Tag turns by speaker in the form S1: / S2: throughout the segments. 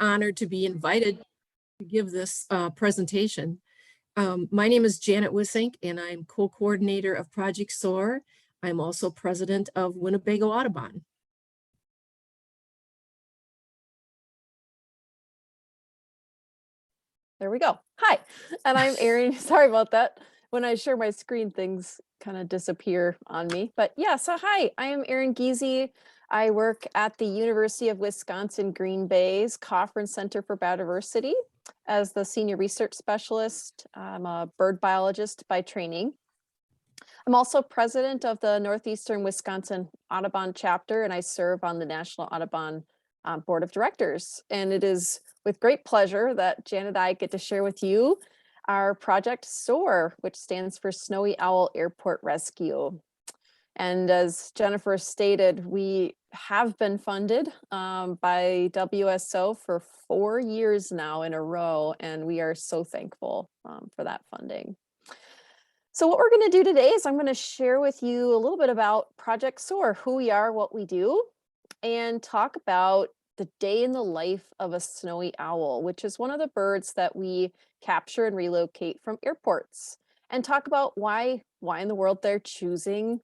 S1: honored to be invited to give this presentation. My name is Janet Wissink, and I'm co-coordinator of Project SOAR. I'm also president of Winnebago Audubon.
S2: There we go. Hi, and I'm Erin. Sorry about that. When I share my screen, things kind of disappear on me. But yeah, so hi, I am Erin Giese. I work at the University of Wisconsin Green Bay's Coffran Center for Biodiversity as the senior research specialist. I'm a bird biologist by training. I'm also president of the Northeastern Wisconsin Audubon chapter, and I serve on the National Audubon Board of Directors. And it is with great pleasure that Jan and I get to share with you our Project SOAR, which stands for Snowy Owl Airport Rescue. And as Jennifer stated, we have been funded by WSO for 4 years now in a row, and we are so thankful for that funding. So what we're going to do today is I'm going to share with you a little bit about Project SOAR, who we are, what we do, and talk about the day in the life of a snowy owl, which is one of the birds that we capture and relocate from airports, and talk about why in the world they're choosing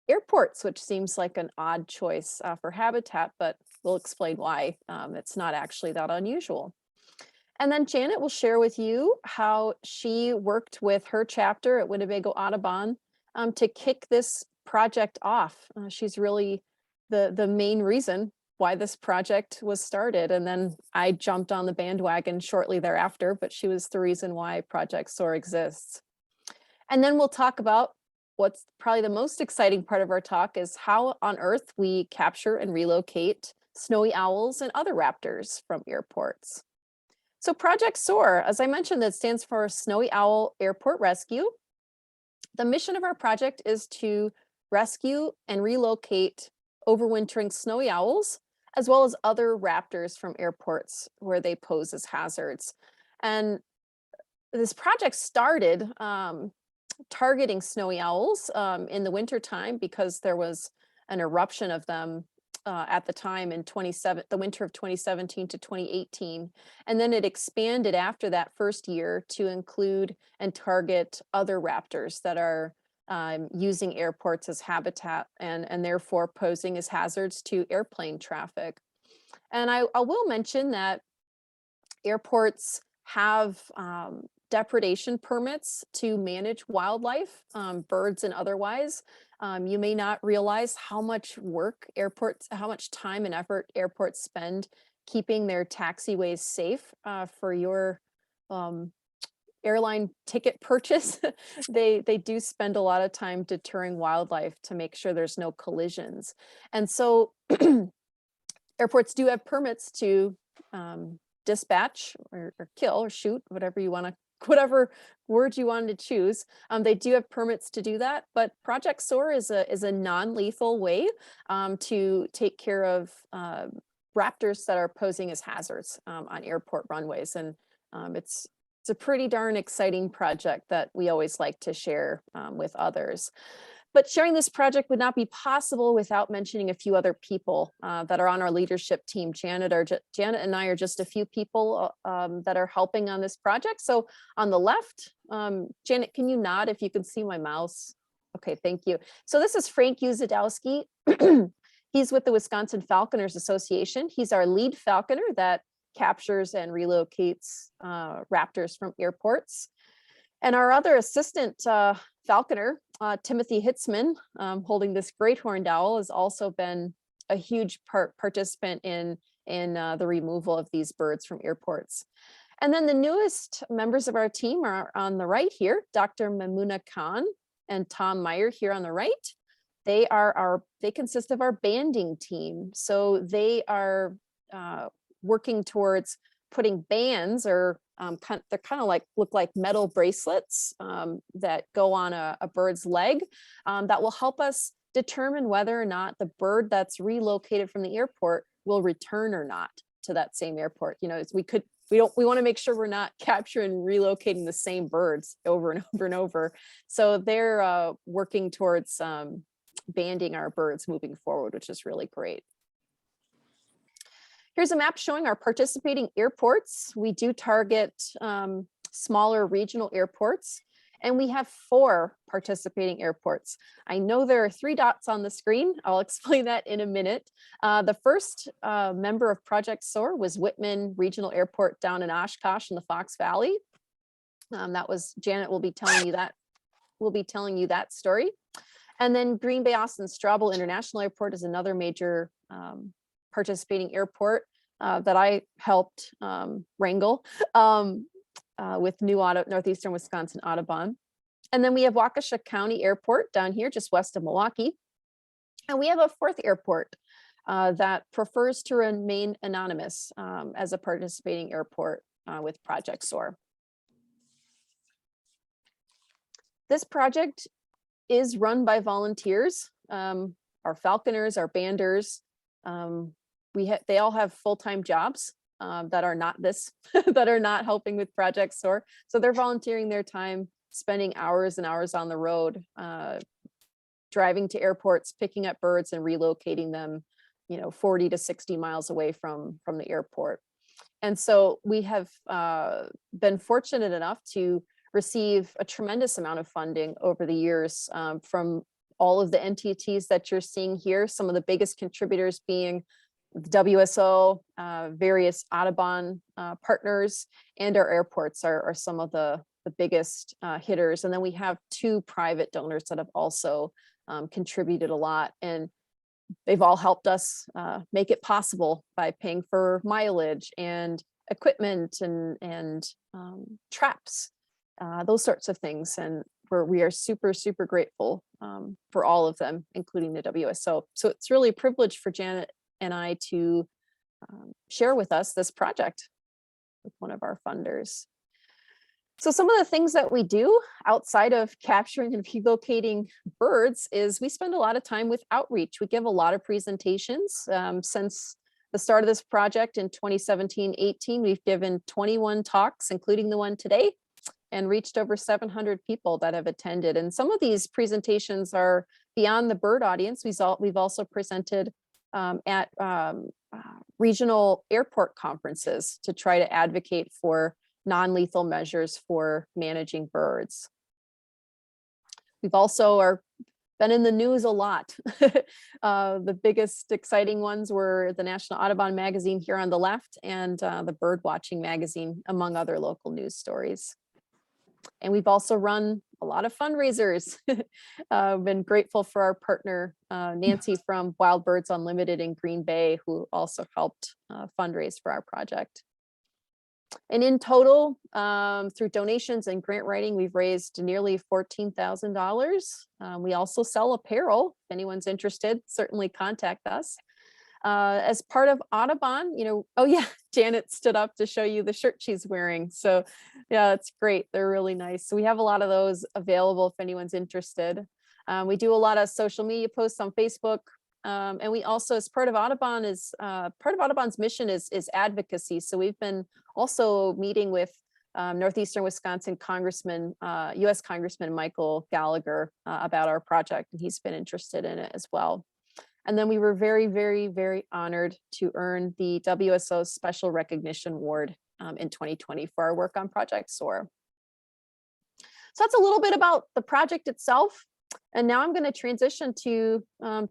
S2: airports, which seems like an odd choice for habitat, but we'll explain why it's not actually that unusual. And then Janet will share with you how she worked with her chapter at Winnebago Audubon to kick this project off. She's really the main reason why this project was started. And then I jumped on the bandwagon shortly thereafter, but she was the reason why Project SOAR exists. And then we'll talk about what's probably the most exciting part of our talk is how on earth we capture and relocate snowy owls and other raptors from airports. So Project SOAR, as I mentioned, that stands for Snowy Owl Airport Rescue. The mission of our project is to rescue and relocate overwintering snowy owls, as well as other raptors from airports where they pose as hazards. And this project started targeting snowy owls in the wintertime because there was an eruption of them at the time in the winter of 2017 to 2018. And then it expanded after that first year to include and target other raptors that are using airports as habitat and therefore posing as hazards to airplane traffic. And I will mention that airports have depredation permits to manage wildlife, birds and otherwise. You may not realize how much how much time and effort airports spend keeping their taxiways safe for your airline ticket purchase. They do spend a lot of time deterring wildlife to make sure there's no collisions. And so airports do have permits to dispatch or kill or shoot, whatever word you wanted to choose. They do have permits to do that, but Project SOAR is a non-lethal way to take care of raptors that are posing as hazards on airport runways. And it's a pretty darn exciting project that we always like to share with others. But sharing this project would not be possible without mentioning a few other people that are on our leadership team. Janet and I are just a few people that are helping on this project. So on the left, Janet, can you nod if you can see my mouse? Okay, thank you. So this is Frank Uzadowski. He's with the Wisconsin Falconers Association. He's our lead falconer that captures and relocates raptors from airports. And our other assistant falconer, Timothy Hitzman, holding this great horned owl, has also been a huge participant in the removal of these birds from airports. And then the newest members of our team are on the right here, Dr. Mamuna Khan and Tom Meyer here on the right. They consist of our banding team. So they are working towards putting bands or they're kind of look like metal bracelets that go on a bird's leg that will help us determine whether or not the bird that's relocated from the airport will return or not to that same airport. You know, we want to make sure we're not capturing and relocating the same birds over and over and over. So they're working towards banding our birds moving forward, which is really great. Here's a map showing our participating airports. We do target smaller regional airports, and we have 4 participating airports. I know there are 3 dots on the screen. I'll explain that in a minute. The first member of Project SOAR was Whitman Regional Airport down in Oshkosh in the Fox Valley. That was Janet will be telling you that. We'll be telling you that story. And then Green Bay Austin Straubel International Airport is another major participating airport that I helped wrangle with Northeastern Wisconsin Audubon. And then we have Waukesha County Airport down here just west of Milwaukee. And we have a 4th airport that prefers to remain anonymous as a participating airport with Project SOAR. This project is run by volunteers, our falconers, our banders. They all have full-time jobs that are not this, that are not helping with Project SOAR. So they're volunteering their time, spending hours and hours on the road, driving to airports, picking up birds and relocating them, 40 to 60 miles away from the airport. And so we have been fortunate enough to receive a tremendous amount of funding over the years from all of the entities that you're seeing here, some of the biggest contributors being the WSO, various Audubon partners, and our airports are some of the biggest hitters. And then we have 2 private donors that have also contributed a lot, and they've all helped us make it possible by paying for mileage and equipment and traps, those sorts of things. And we are super, super grateful for all of them, including the WSO. So it's really a privilege for Janet and I to share with us this project with one of our funders. So some of the things that we do outside of capturing and relocating birds is we spend a lot of time with outreach. We give a lot of presentations. Since the start of this project in 2017-18, we've given 21 talks, including the one today, and reached over 700 people that have attended. And some of these presentations are beyond the bird audience. We've also presented at regional airport conferences to try to advocate for non-lethal measures for managing birds. We've also been in the news a lot. The biggest exciting ones were the National Audubon magazine here on the left and the Bird Watching magazine, among other local news stories. And we've also run a lot of fundraisers. Been grateful for our partner, Nancy from Wild Birds Unlimited in Green Bay, who also helped fundraise for our project. And in total, through donations and grant writing, we've raised nearly $14,000. We also sell apparel. If anyone's interested, certainly contact us. As part of Audubon, oh yeah, Janet stood up to show you the shirt she's wearing. So yeah, it's great. They're really nice. So we have a lot of those available if anyone's interested. We do a lot of social media posts on Facebook. And we also, as part of Audubon, part of Audubon's mission is advocacy. So we've been also meeting with Northeastern Wisconsin Congressman, U.S. Congressman Michael Gallagher about our project, and he's been interested in it as well. And then we were very, very, very honored to earn the WSO Special Recognition Award in 2020 for our work on Project SOAR. So that's a little bit about the project itself. And now I'm going to transition to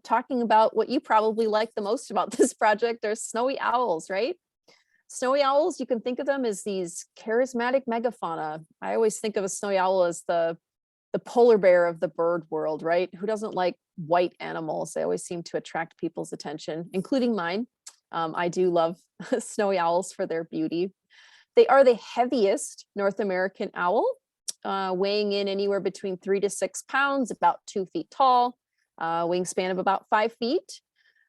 S2: talking about what you probably like the most about this project. There's snowy owls, right? Snowy owls, you can think of them as these charismatic megafauna. I always think of a snowy owl as the polar bear of the bird world, right? Who doesn't like white animals? They always seem to attract people's attention, including mine. I do love snowy owls for their beauty. They are the heaviest North American owl, weighing in anywhere between 3 to 6 pounds, about 2 feet tall, wingspan of about 5 feet.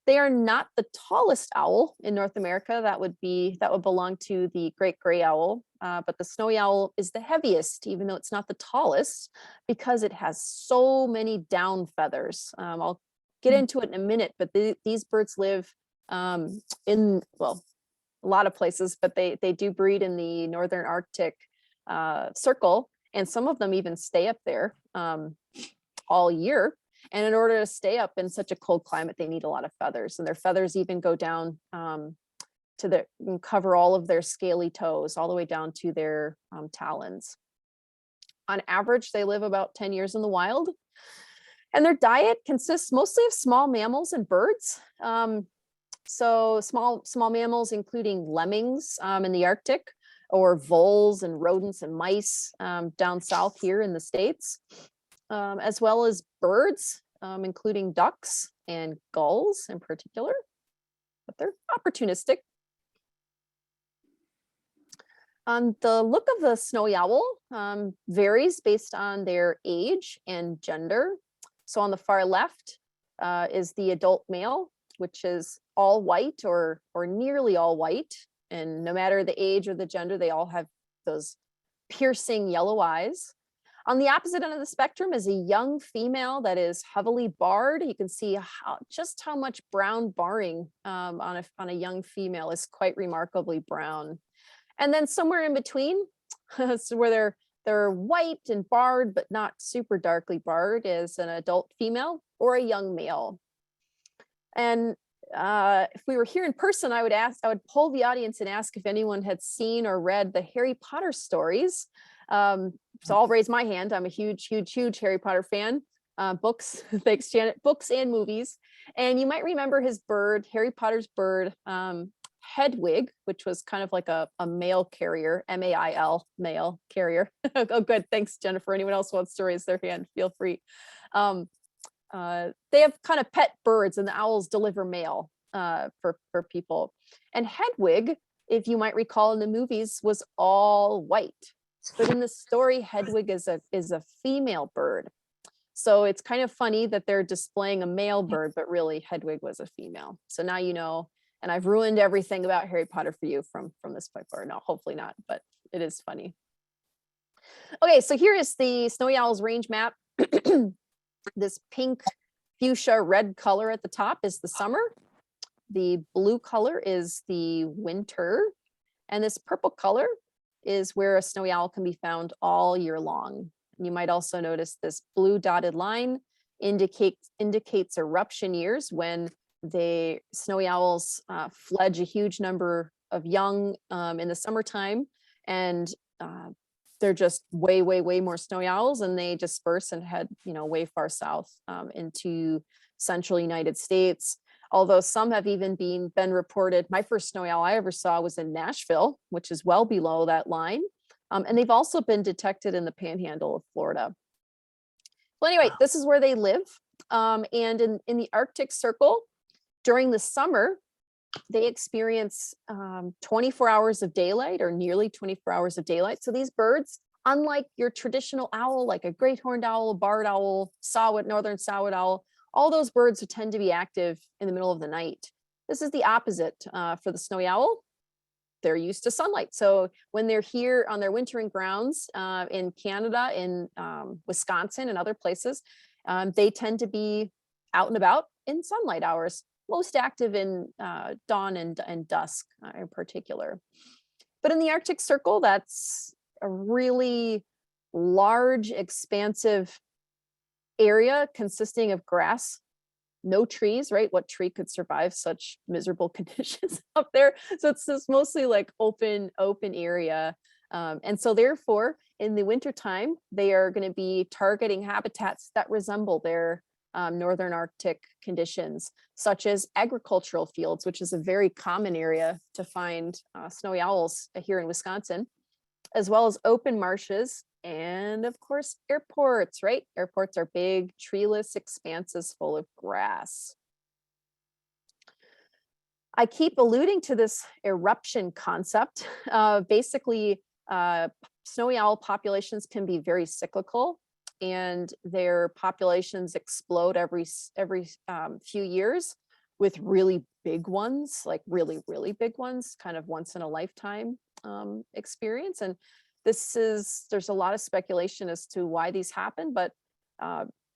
S2: They are not the tallest owl in North America. That would belong to the great gray owl. But the snowy owl is the heaviest, even though it's not the tallest, because it has so many down feathers. I'll get into it in a minute, but these birds live in, well, a lot of places, but they do breed in the Northern Arctic circle. And some of them even stay up there all year. And in order to stay up in such a cold climate, they need a lot of feathers, and their feathers even go down and cover all of their scaly toes all the way down to their talons. On average, they live about 10 years in the wild, and their diet consists mostly of small mammals and birds. So small mammals, including lemmings in the Arctic, or voles and rodents and mice down south here in the States, as well as birds, including ducks and gulls in particular, but they're opportunistic. The look of the snowy owl varies based on their age and gender. So on the far left is the adult male, which is all white or nearly all white. And no matter the age or the gender, they all have those piercing yellow eyes. On the opposite end of the spectrum is a young female that is heavily barred. You can see just how much brown barring on a young female is quite remarkably brown. And then somewhere in between, so where they're white and barred, but not super darkly barred, is an adult female or a young male. And if we were here in person, I would poll the audience and ask if anyone had seen or read the Harry Potter stories. So I'll raise my hand. I'm a huge Harry Potter fan. Books, thanks Janet, books and movies. And you might remember his bird, Harry Potter's bird, Hedwig, which was kind of like a mail carrier, M-A-I-L, mail carrier. Oh, good. Thanks, Jennifer. Anyone else wants to raise their hand, feel free. They have kind of pet birds, and the owls deliver mail for people. And Hedwig, if you might recall in the movies, was all white. But in the story, Hedwig is a female bird. So it's kind of funny that they're displaying a male bird, but really Hedwig was a female. So now you know. And I've ruined everything about Harry Potter for you from this point forward. No, hopefully not, but it is funny. Okay, so here is the snowy owl's range map. This pink fuchsia red color at the top is the summer. The blue color is the winter. And this purple color is where a snowy owl can be found all year long. You might also notice this blue dotted line indicates eruption years, when the snowy owls fledge a huge number of young in the summertime, and they're just way more snowy owls, and they disperse and head way far south into central United States. Although some have even been reported. My first snowy owl I ever saw was in Nashville, which is well below that line, and they've also been detected in the panhandle of Florida. Well, anyway, this is where they live, and in the Arctic Circle. During the summer, they experience 24 hours of daylight, or nearly 24 hours of daylight. So these birds, unlike your traditional owl, like a great horned owl, barred owl, northern saw-whet owl, all those birds tend to be active in the middle of the night. This is the opposite for the snowy owl. They're used to sunlight. So when they're here on their wintering grounds in Canada, in Wisconsin and other places, they tend to be out and about in sunlight hours. Most active in dawn and dusk in particular. But in the Arctic Circle, that's a really large, expansive area consisting of grass, no trees, right? What tree could survive such miserable conditions up there? So it's this mostly like open area. And so therefore, in the wintertime, they are going to be targeting habitats that resemble their northern Arctic conditions, such as agricultural fields, which is a very common area to find snowy owls here in Wisconsin, as well as open marshes, and of course, airports, right? Airports are big, treeless expanses full of grass. I keep alluding to this eruption concept. Basically, snowy owl populations can be very cyclical, and their populations explode every few years with really big ones, like really big ones, kind of once in a lifetime experience. And there's a lot of speculation as to why these happen, but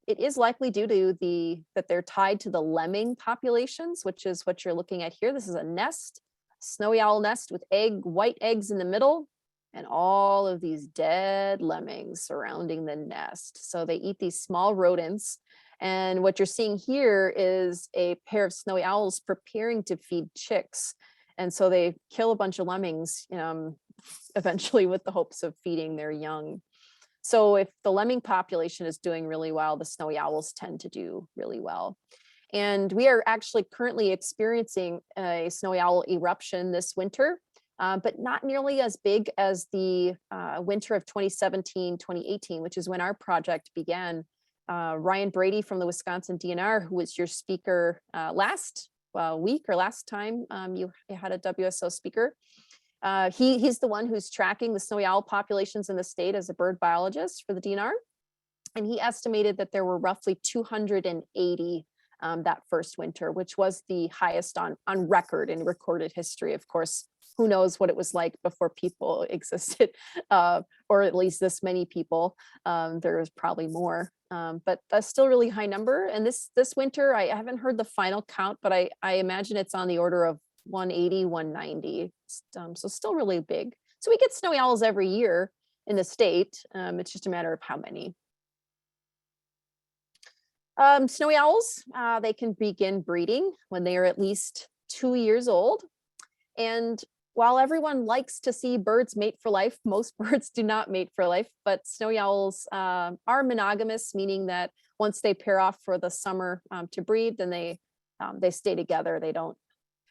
S2: it is likely due to that they're tied to the lemming populations, which is what you're looking at here. This is a nest, snowy owl nest with white eggs in the middle, and all of these dead lemmings surrounding the nest. So they eat these small rodents. And what you're seeing here is a pair of snowy owls preparing to feed chicks. And so they kill a bunch of lemmings eventually with the hopes of feeding their young. So if the lemming population is doing really well, the snowy owls tend to do really well. And we are actually currently experiencing a snowy owl eruption this winter, but not nearly as big as the winter of 2017, 2018, which is when our project began. Ryan Brady from the Wisconsin DNR, who was your speaker last week or last time you had a WSO speaker. He's the one who's tracking the snowy owl populations in the state as a bird biologist for the DNR. And he estimated that there were roughly 280 that first winter, which was the highest on record in recorded history. Of course, who knows what it was like before people existed, or at least this many people. There was probably more, but that's still a really high number. And this winter, I haven't heard the final count, but I imagine it's on the order of 180, 190. So still really big. So we get snowy owls every year in the state. It's just a matter of how many. Snowy owls, they can begin breeding when they are at least 2 years old. And while everyone likes to see birds mate for life, most birds do not mate for life, but snowy owls are monogamous, meaning that once they pair off for the summer to breed, then they stay together. They don't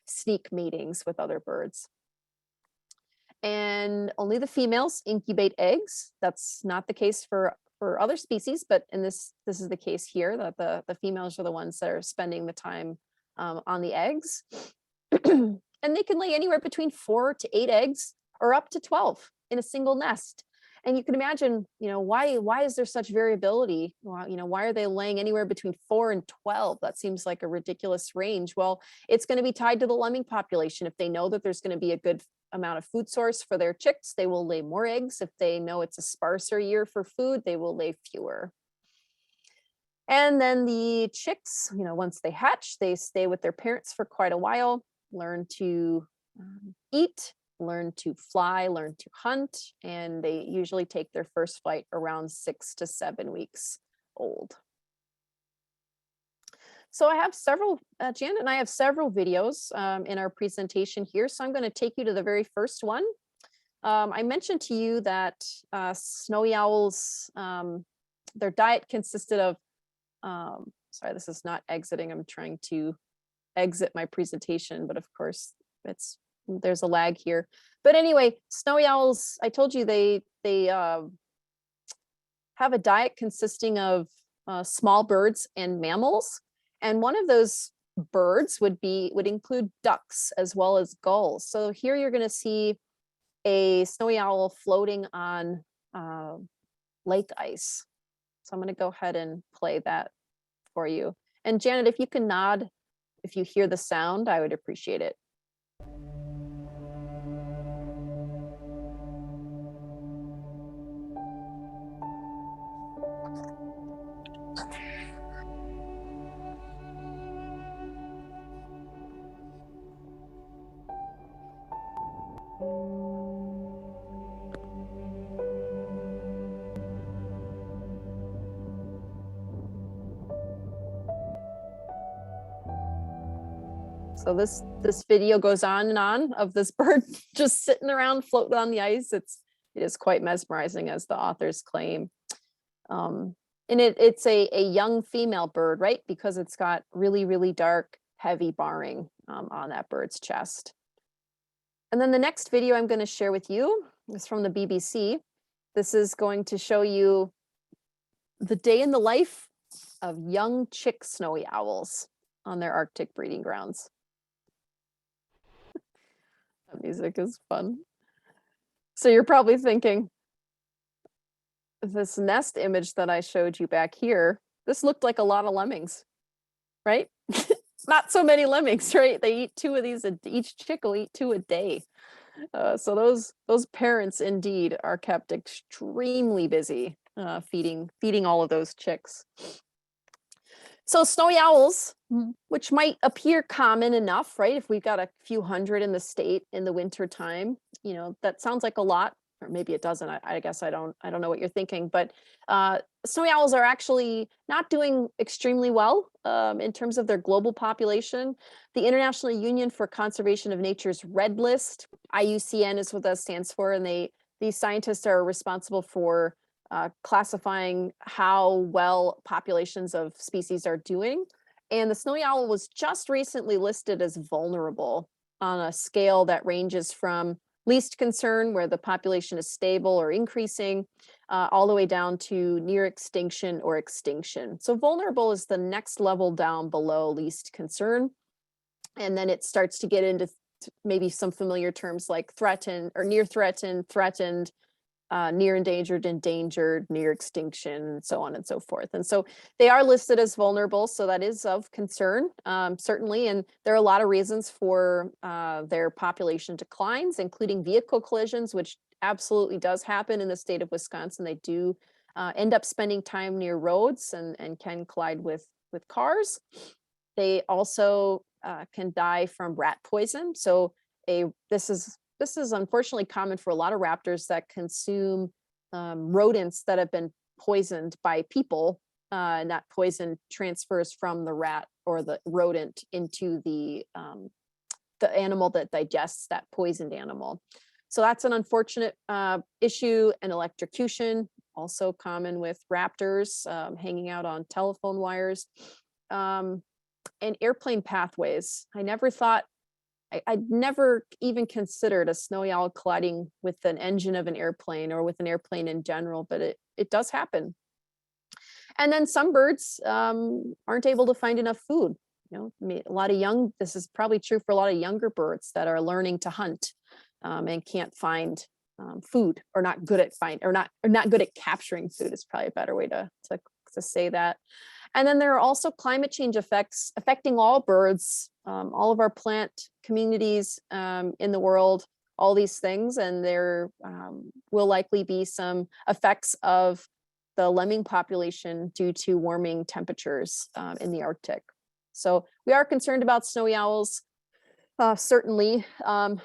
S2: sneak matings with other birds. And only the females incubate eggs. That's not the case for other species, but in this is the case here, that the females are the ones that are spending the time on the eggs. And they can lay anywhere between 4 to 8 eggs or up to 12 in a single nest. And you can imagine, why is there such variability? Well, why are they laying anywhere between 4 and 12? That seems like a ridiculous range. Well, it's going to be tied to the lemming population. If they know that there's going to be a good amount of food source for their chicks, they will lay more eggs. If they know it's a sparser year for food, they will lay fewer. And then the chicks, once they hatch, they stay with their parents for quite a while, learn to eat, learn to fly, learn to hunt, and they usually take their first flight around 6 to 7 weeks old. So I have several, Janet and I have several videos in our presentation here. So I'm going to take you to the very first one. I mentioned to you that snowy owls, their diet consisted of, sorry, this is not exiting. I'm trying to exit my presentation, but of course there's a lag here. But anyway, snowy owls, I told you they have a diet consisting of small birds and mammals. And one of those birds would include ducks as well as gulls. So here you're going to see a snowy owl floating on lake ice. So I'm going to go ahead and play that for you. And Janet, if you can nod, if you hear the sound, I would appreciate it. So this video goes on and on of this bird just sitting around floating on the ice. It is quite mesmerizing, as the authors claim. And it's a young female bird, right? Because it's got really, really dark, heavy barring on that bird's chest. And then the next video I'm going to share with you is from the BBC. This is going to show you the day in the life of young chick snowy owls on their Arctic breeding grounds. That music is fun. So you're probably thinking, this nest image that I showed you back here, this looked like a lot of lemmings, right? Not so many lemmings, right? They eat 2 of these, each chick will eat 2 a day. So those parents indeed are kept extremely busy feeding all of those chicks. So snowy owls, which might appear common enough, right? If we've got a few hundred in the state in the winter time, that sounds like a lot, or maybe it doesn't. I guess I don't know what you're thinking, but snowy owls are actually not doing extremely well in terms of their global population. The International Union for Conservation of Nature's Red List, IUCN is what that stands for, and these scientists are responsible for classifying how well populations of species are doing. And the snowy owl was just recently listed as vulnerable on a scale that ranges from least concern, where the population is stable or increasing, all the way down to near extinction or extinction. So vulnerable is the next level down below least concern. And then it starts to get into maybe some familiar terms like threatened or near threatened, threatened, near endangered, near extinction, and so on and so forth. And so they are listed as vulnerable, so that is of concern, certainly. And there are a lot of reasons for their population declines, including vehicle collisions, which absolutely does happen in the state of Wisconsin. They do end up spending time near roads and can collide with cars. They also can die from rat poison. So this is unfortunately common for a lot of raptors that consume rodents that have been poisoned by people, and that poison transfers from the rat or the rodent into the animal that digests that poisoned animal. So that's an unfortunate issue. And electrocution, also common with raptors hanging out on telephone wires. And airplane pathways. I'd never even considered a snowy owl colliding with an engine of an airplane or with an airplane in general, but it does happen. And then some birds aren't able to find enough food. You know, this is probably true for a lot of younger birds that are learning to hunt and can't find food, or not good at not good at capturing food is probably a better way to say that. And then there are also climate change effects affecting all birds, all of our plant communities in the world, all these things. And there will likely be some effects of the lemming population due to warming temperatures in the Arctic. So we are concerned about snowy owls, certainly.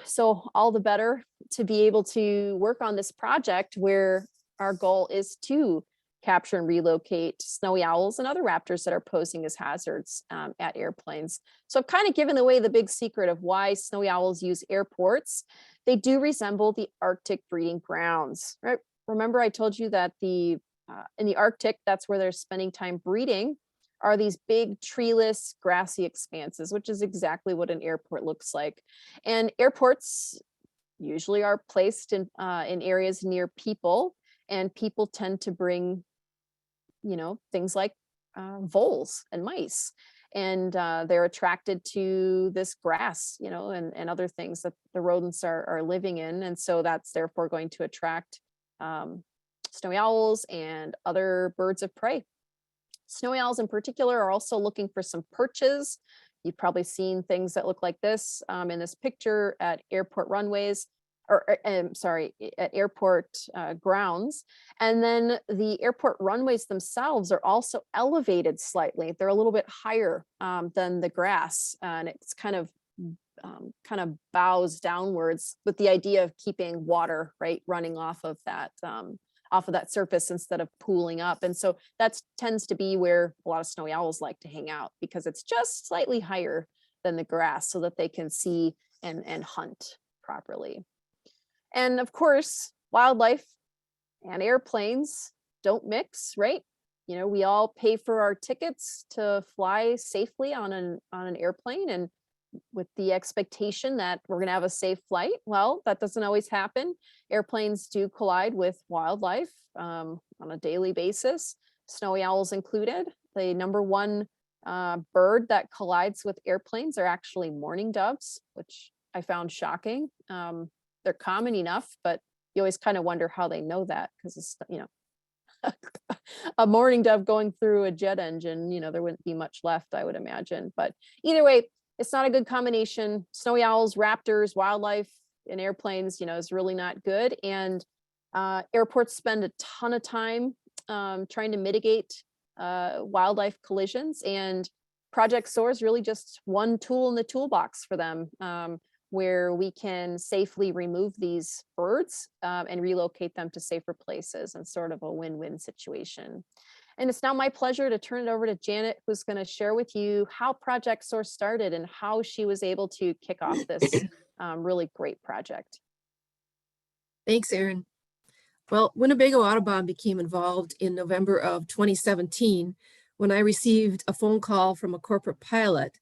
S2: So all the better to be able to work on this project where our goal is to capture and relocate snowy owls and other raptors that are posing as hazards at airplanes. So I've kind of given away the big secret of why snowy owls use airports. They do resemble the Arctic breeding grounds, right? Remember I told you that in the Arctic, that's where they're spending time breeding, are these big treeless grassy expanses, which is exactly what an airport looks like. And airports usually are placed in areas near people, and people tend to bring things like voles and mice, and they're attracted to this grass, and other things that the rodents are living in. And so that's therefore going to attract snowy owls and other birds of prey. Snowy owls in particular are also looking for some perches. You've probably seen things that look like this in this picture at airport runways, at airport grounds. And then the airport runways themselves are also elevated slightly. They're a little bit higher than the grass, and it's kind of bows downwards with the idea of keeping water running off of that surface instead of pooling up. And so that tends to be where a lot of snowy owls like to hang out, because it's just slightly higher than the grass so that they can see and hunt properly. And of course, wildlife and airplanes don't mix, right? We all pay for our tickets to fly safely on an airplane, and with the expectation that we're going to have a safe flight. Well, that doesn't always happen. Airplanes do collide with wildlife on a daily basis, snowy owls included. The number one bird that collides with airplanes are actually mourning doves, which I found shocking. They're common enough, but you always kind of wonder how they know that, because it's, a mourning dove going through a jet engine, there wouldn't be much left, I would imagine. But either way, it's not a good combination. Snowy owls, raptors, wildlife, and airplanes, is really not good. And airports spend a ton of time trying to mitigate wildlife collisions. And Project SOAR is really just one tool in the toolbox for them. where we can safely remove these birds and relocate them to safer places, and sort of a win-win situation. And it's now my pleasure to turn it over to Janet, who's going to share with you how Project SOAR started and how she was able to kick off this really great project.
S1: Thanks, Erin. Well, Winnebago Audubon became involved in November of 2017 when I received a phone call from a corporate pilot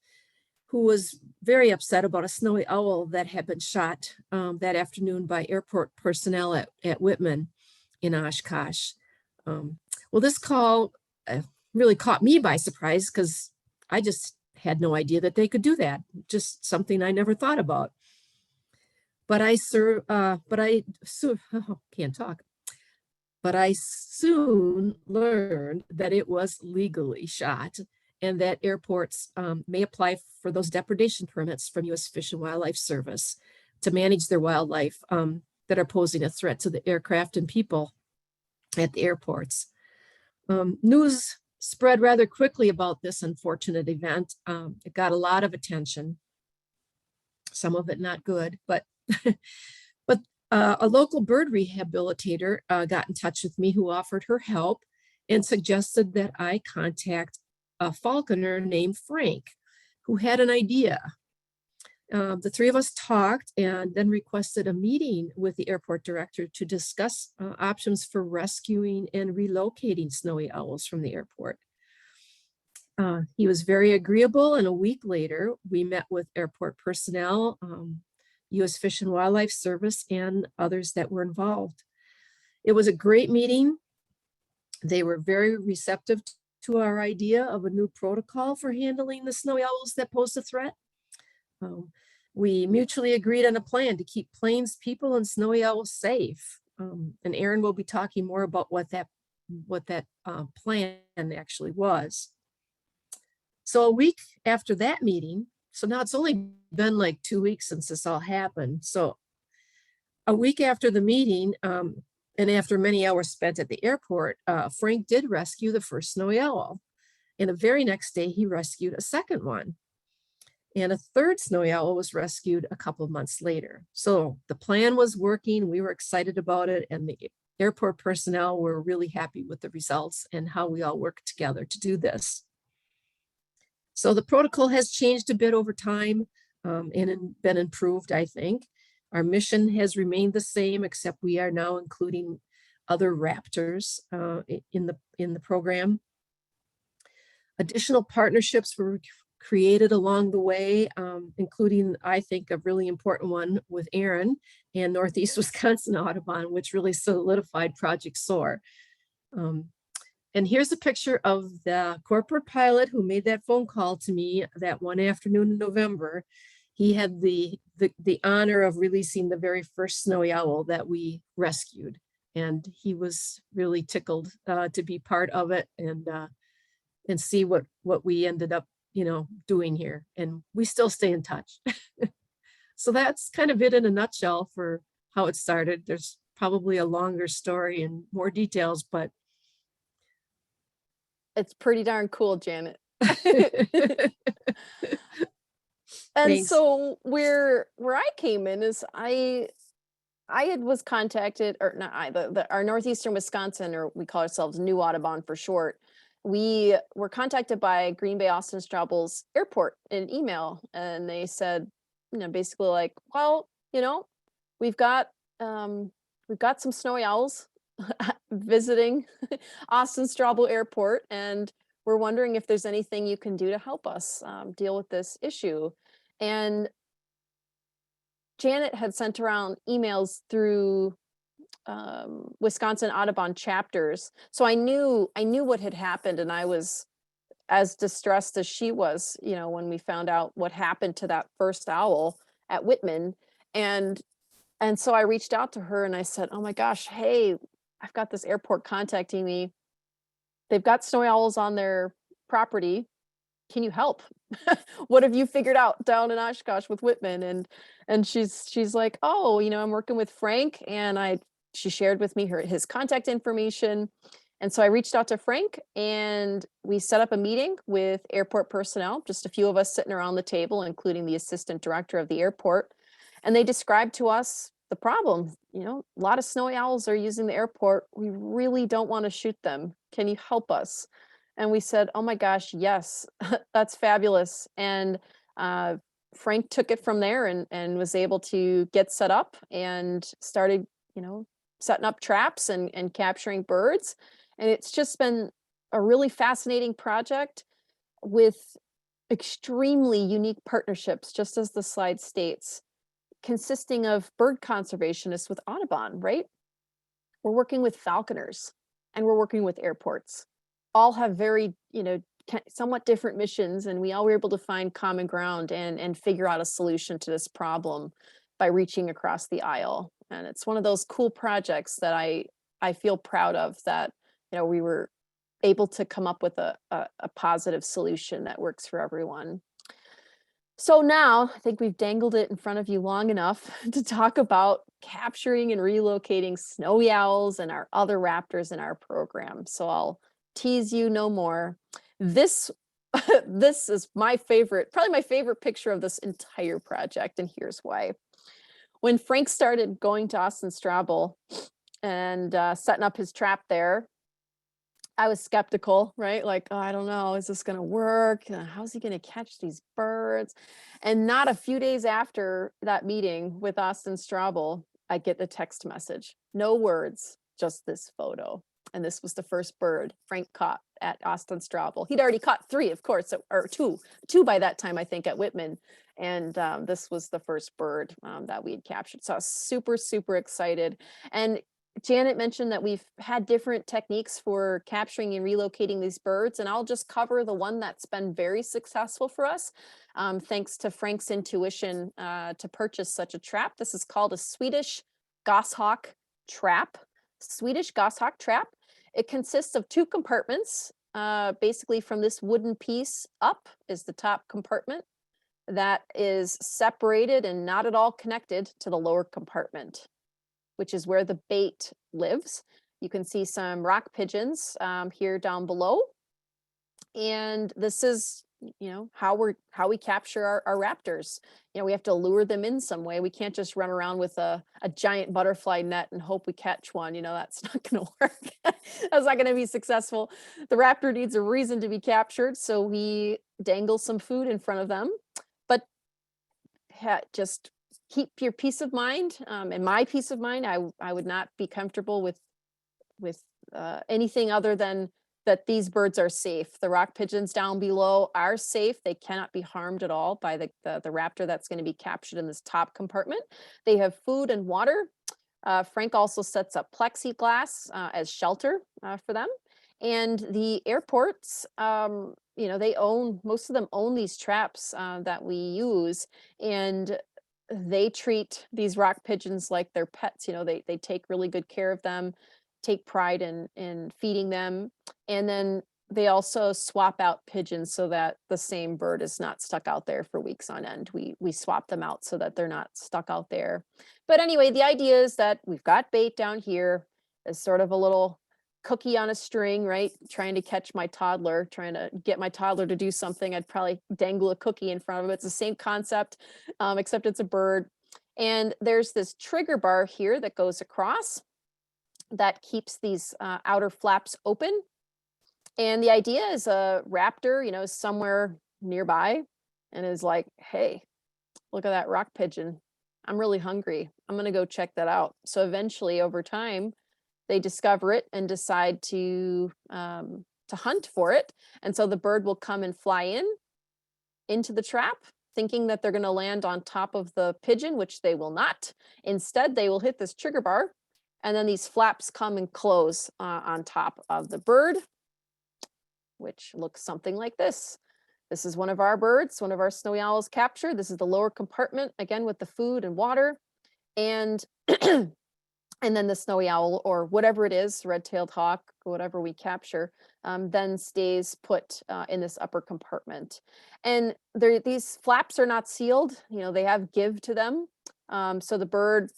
S1: who was very upset about a snowy owl that had been shot that afternoon by airport personnel at Whitman in Oshkosh. Well, this call really caught me by surprise because I just had no idea that they could do that. Just something I never thought about. But I can't talk. But I soon learned that it was legally shot and that airports may apply for those depredation permits from U.S. Fish and Wildlife Service to manage their wildlife that are posing a threat to the aircraft and people at the airports. News spread rather quickly about this unfortunate event. It got a lot of attention, some of it not good, but a local bird rehabilitator got in touch with me who offered her help and suggested that I contact a falconer named Frank, who had an idea. The three of us talked and then requested a meeting with the airport director to discuss options for rescuing and relocating snowy owls from the airport. He was very agreeable, and a week later, we met with airport personnel, U.S. Fish and Wildlife Service, and others that were involved. It was a great meeting. They were very receptive to our idea of a new protocol for handling the snowy owls that pose a threat. We mutually agreed on a plan to keep planes, people, and snowy owls safe. And Erin will be talking more about what that plan actually was. So a week after that meeting, so now it's only been like 2 weeks since this all happened. So a week after the meeting, and after many hours spent at the airport, Frank did rescue the first snowy owl. And the very next day, he rescued a second one. And a third snowy owl was rescued a couple of months later. So the plan was working. We were excited about it. And the airport personnel were really happy with the results and how we all worked together to do this. So the protocol has changed a bit over time and been improved, I think. Our mission has remained the same, except we are now including other raptors in the program. Additional partnerships were created along the way, including, I think, a really important one with Erin and Northeast Wisconsin Audubon, which really solidified Project SOAR. And here's a picture of the corporate pilot who made that phone call to me that one afternoon in November. He had the honor of releasing the very first snowy owl that we rescued. And he was really tickled to be part of it and see what we ended up, doing here. And we still stay in touch. So that's kind of it in a nutshell for how it started. There's probably a longer story and more details, but
S2: it's pretty darn cool, Janet. And
S1: thanks.
S2: so where I came in is I was contacted, or not our northeastern Wisconsin, or we call ourselves New Audubon for short. We were contacted by Green Bay Austin Straubel's airport in an email, and they said, basically like, well, we've got some snowy owls visiting Austin Straubel Airport, and we're wondering if there's anything you can do to help us deal with this issue. And Janet had sent around emails through Wisconsin Audubon chapters. So I knew what had happened, and I was as distressed as she was, when we found out what happened to that first owl at Whitman. And so I reached out to her and I said, oh my gosh, hey, I've got this airport contacting me. They've got snowy owls on their property. Can you help? What have you figured out down in Oshkosh with Whitman? And she's like, oh, I'm working with Frank, and she shared with me his contact information. And so I reached out to Frank, and we set up a meeting with airport personnel, just a few of us sitting around the table, including the assistant director of the airport. And they described to us the problem. A lot of snowy owls are using the airport. We really don't want to shoot them. Can you help us? And we said, oh my gosh, yes, that's fabulous. And Frank took it from there and was able to get set up and started, setting up traps and capturing birds. And it's just been a really fascinating project with extremely unique partnerships, just as the slide states, consisting of bird conservationists with Audubon, right? We're working with falconers and we're working with airports. All have very, somewhat different missions, and we all were able to find common ground and figure out a solution to this problem by reaching across the aisle. And it's one of those cool projects that I feel proud of, that we were able to come up with a positive solution that works for everyone. So now I think we've dangled it in front of you long enough to talk about capturing and relocating snowy owls and our other raptors in our program. So I'll tease you no more. This this is my favorite, probably my favorite picture of this entire project, and here's why. When Frank started going to Austin Strobel and setting up his trap there, I was skeptical, right? Like, oh, I don't know, is this going to work? How's he going to catch these birds? And not a few days after that meeting with Austin Strobel, I get the text message. No words, just this photo. And this was the first bird Frank caught at Austin Strobel. He'd already caught 3, of course, or two by that time, I think, at Whitman. And this was the first bird that we had captured. So I was super, super excited. And Janet mentioned that we've had different techniques for capturing and relocating these birds, and I'll just cover the one that's been very successful for us, thanks to Frank's intuition to purchase such a trap. This is called a Swedish goshawk trap. Swedish goshawk trap. It consists of 2 compartments. Basically, from this wooden piece up is the top compartment that is separated and not at all connected to the lower compartment, which is where the bait lives. You can see some rock pigeons here down below. And this is, how we capture our raptors. We have to lure them in some way. We can't just run around with a giant butterfly net and hope we catch one. That's not going to work. That's not going to be successful. The raptor needs a reason to be captured, so we dangle some food in front of them. But just keep your peace of mind, and my peace of mind. I would not be comfortable with anything other than that these birds are safe. The rock pigeons down below are safe. They cannot be harmed at all by the raptor that's going to be captured in this top compartment. They have food and water. Frank also sets up plexiglass as shelter for them. And the airports, most of them own these traps that we use, and they treat these rock pigeons like their pets. They take really good care of them, take pride in feeding them. And then they also swap out pigeons so that the same bird is not stuck out there for weeks on end. We swap them out so that they're not stuck out there. But anyway, the idea is that we've got bait down here as sort of a little cookie on a string, right? Trying to catch my toddler, trying to get my toddler to do something. I'd probably dangle a cookie in front of him. It's the same concept, except it's a bird. And there's this trigger bar here that goes across that keeps these outer flaps open. And the idea is a raptor, is somewhere nearby and is like, hey, look at that rock pigeon. I'm really hungry. I'm going to go check that out. So eventually, over time, they discover it and decide to hunt for it. And so the bird will come and fly into the trap, thinking that they're going to land on top of the pigeon, which they will not. Instead, they will hit this trigger bar, and then these flaps come and close on top of the bird, which looks something like this. This is one of our birds, one of our snowy owls captured. This is the lower compartment, again, with the food and water. And and then the snowy owl, or whatever it is, red-tailed hawk, whatever we capture, then stays put in this upper compartment. And these flaps are not sealed. They have give to them. So the bird,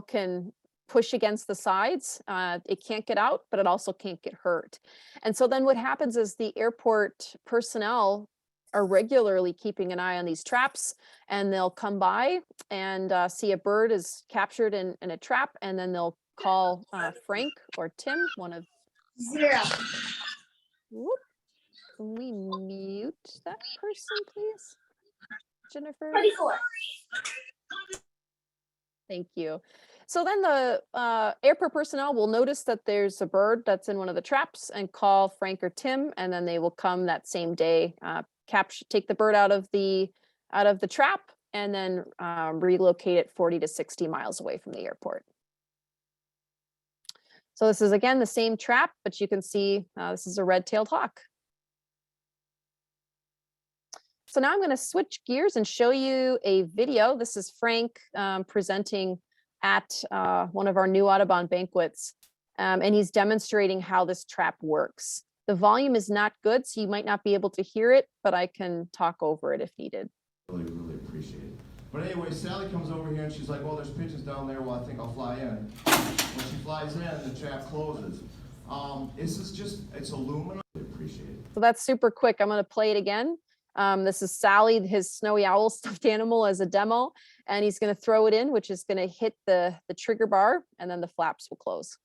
S2: can push against the sides. It can't get out, but it also can't get hurt. And so then what happens is the airport personnel are regularly keeping an eye on these traps, and they'll come by and see a bird is captured in a trap, and then they'll call Frank or Tim, one of
S3: 0.
S2: Whoop. Can we mute that person, please? Jennifer?
S3: 24.
S2: Thank you. So then the airport personnel will notice that there's a bird that's in one of the traps and call Frank or Tim, and then they will come that same day, take the bird out of the trap, and then relocate it 40 to 60 miles away from the airport. So this is again the same trap, but you can see this is a red-tailed hawk. So now I'm going to switch gears and show you a video. This is Frank presenting at one of our new Audubon banquets, and he's demonstrating how this trap works. The volume is not good, so you might not be able to hear it, but I can talk over it if needed.
S4: Really appreciate it. But anyway, Sally comes over here and she's like, well, there's pigeons down there. Well, I think I'll fly in. When she flies in, the trap closes. It's aluminum. Appreciate it.
S2: So that's super quick. I'm going to play it again. This is Sally, his snowy owl stuffed animal, as a demo, and he's going to throw it in, which is going to hit the trigger bar, and then the flaps will close.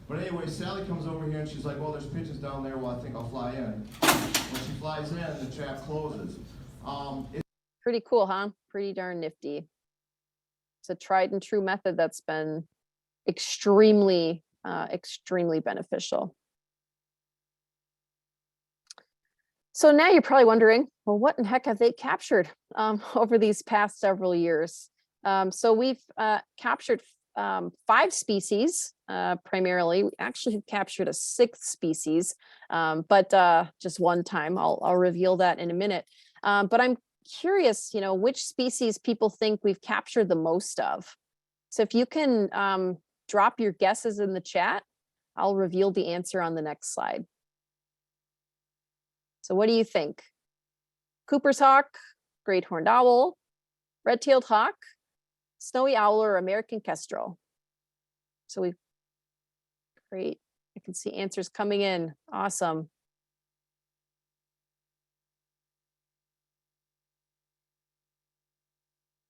S4: But anyway, Sally comes over here and she's like, well, there's pigeons down there. Well, I think I'll fly in. When she flies in, the trap closes.
S2: Pretty cool, huh? Pretty darn nifty. It's a tried and true method that's been extremely beneficial. So now you're probably wondering, well, what in heck have they captured over these past several years? So we've captured 5 species primarily. We actually have captured a 6th species, but just one time. I'll reveal that in a minute. But I'm curious, which species people think we've captured the most of. So if you can drop your guesses in the chat, I'll reveal the answer on the next slide. So what do you think? Cooper's hawk, great horned owl, red-tailed hawk, snowy owl, or American kestrel? So great. I can see answers coming in. Awesome.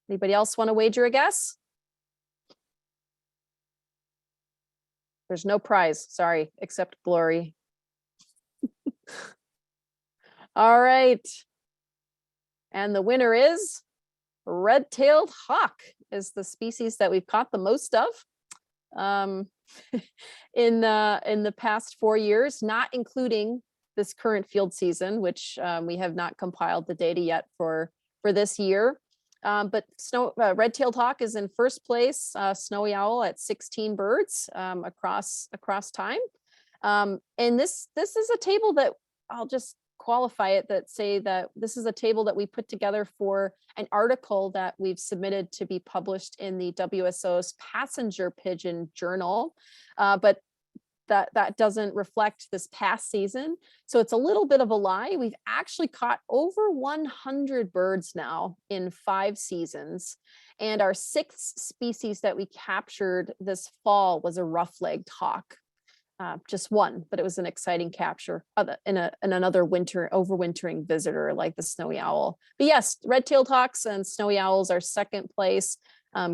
S2: Anybody else want to wager a guess? There's no prize, sorry, except glory. All right. And the winner is red-tailed hawk, is the species that we've caught the most of in the past 4 years, not including this current field season, which we have not compiled the data yet for this year. But red-tailed hawk is in first place, snowy owl at 16 birds across time. And this is a table that I'll just qualify it, that say that this is a table that we put together for an article that we've submitted to be published in the WSO's passenger pigeon journal. But that doesn't reflect this past season. So it's a little bit of a lie. We've actually caught over 100 birds now in 5 seasons. And our 6th species that we captured this fall was a rough-legged hawk. Just one, but it was an exciting capture in another overwintering visitor like the snowy owl. But yes, red-tailed hawks and snowy owls are 2nd place,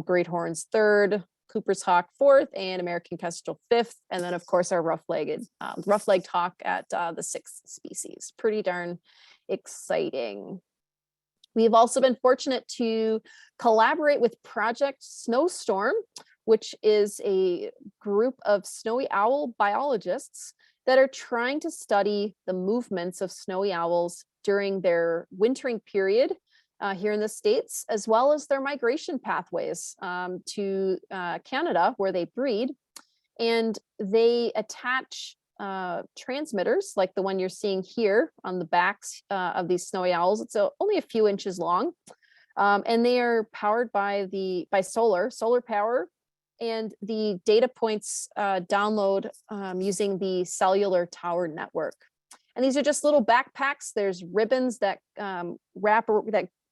S2: great horns 3rd, Cooper's hawk 4th, and American kestrel 5th. And then of course our rough-legged hawk at the 6th species. Pretty darn exciting. We've also been fortunate to collaborate with Project SNOWstorm, which is a group of snowy owl biologists that are trying to study the movements of snowy owls during their wintering period here in the States, as well as their migration pathways to Canada, where they breed. And they attach transmitters like the one you're seeing here on the backs of these snowy owls. It's only a few inches long, and they are powered by solar power. And the data points download using the cellular tower network. And these are just little backpacks. There's ribbons that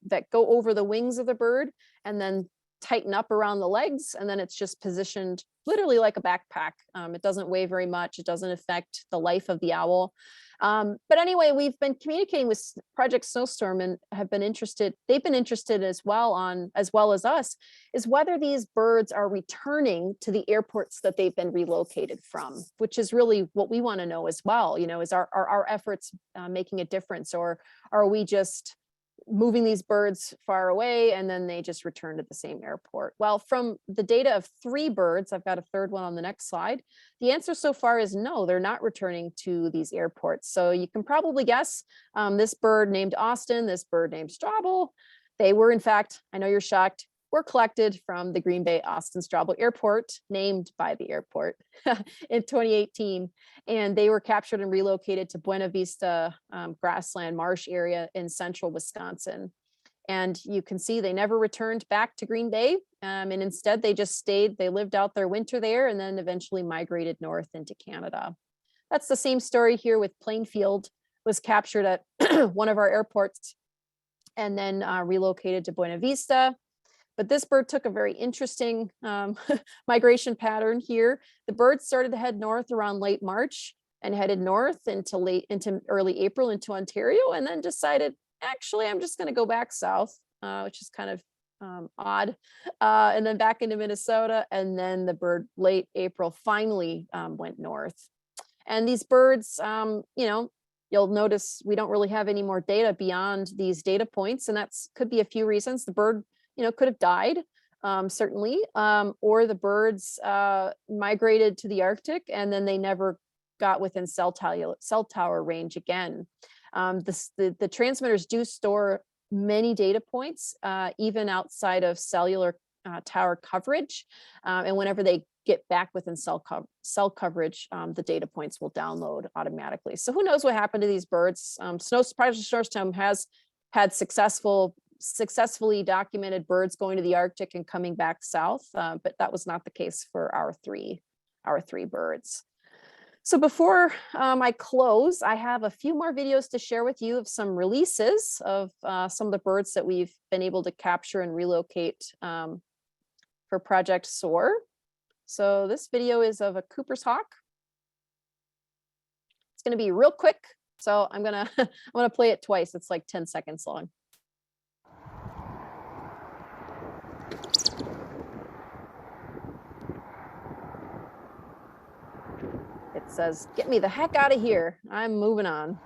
S2: that go over the wings of the bird, and then tighten up around the legs, and then it's just positioned literally like a backpack. It doesn't weigh very much. It doesn't affect the life of the owl. But anyway, we've been communicating with Project SNOWstorm and have been interested. They've been interested as well as us, is whether these birds are returning to the airports that they've been relocated from, which is really what we want to know as well. You know, is our efforts making a difference, or are we just moving these birds far away and then they just return to the same airport? Well, from the data of 3 birds, I've got a third one on the next slide, the answer so far is no, they're not returning to these airports. So you can probably guess, this bird named Austin, this bird named Straubel, they were in fact, I know you're shocked, were collected from the Green Bay Austin Straubel Airport, named by the airport, in 2018. And they were captured and relocated to Buena Vista grassland marsh area in central Wisconsin. And you can see they never returned back to Green Bay. And instead they just stayed, they lived out their winter there and then eventually migrated north into Canada. That's the same story here with Plainfield, was captured at one of our airports and then relocated to Buena Vista. But this bird took a very interesting migration pattern here. The bird started to head north around late March and headed north into early April into Ontario, and then decided, actually, I'm just going to go back south, which is kind of odd, and then back into Minnesota. And then the bird late April finally went north. And these birds, you know, you'll notice we don't really have any more data beyond these data points, and that's could be a few reasons. The bird, you know, could have died, certainly, or the birds migrated to the Arctic and then they never got within cell tower range again. The transmitters do store many data points, even outside of cellular tower coverage. And whenever they get back within cell coverage, the data points will download automatically. So who knows what happened to these birds? Project SNOWstorm has had successfully documented birds going to the Arctic and coming back south, but that was not the case for our three birds. So before I close, I have a few more videos to share with you of some releases of some of the birds that we've been able to capture and relocate for Project SOAR. So this video is of a Cooper's hawk. It's going to be real quick, so I'm gonna play it twice. It's like 10 seconds long. It says, "Get me the heck out of here. I'm moving on."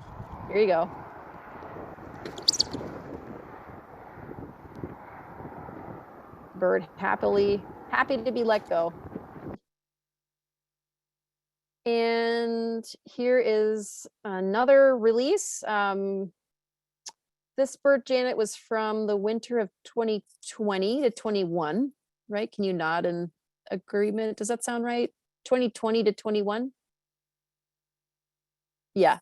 S2: Here you go. Bird happy to be let go. And here is another release. This bird, Janet, was from the winter of 2020 to 21, right? Can you nod in agreement? Does that sound right? 2020 to 21? Yeah.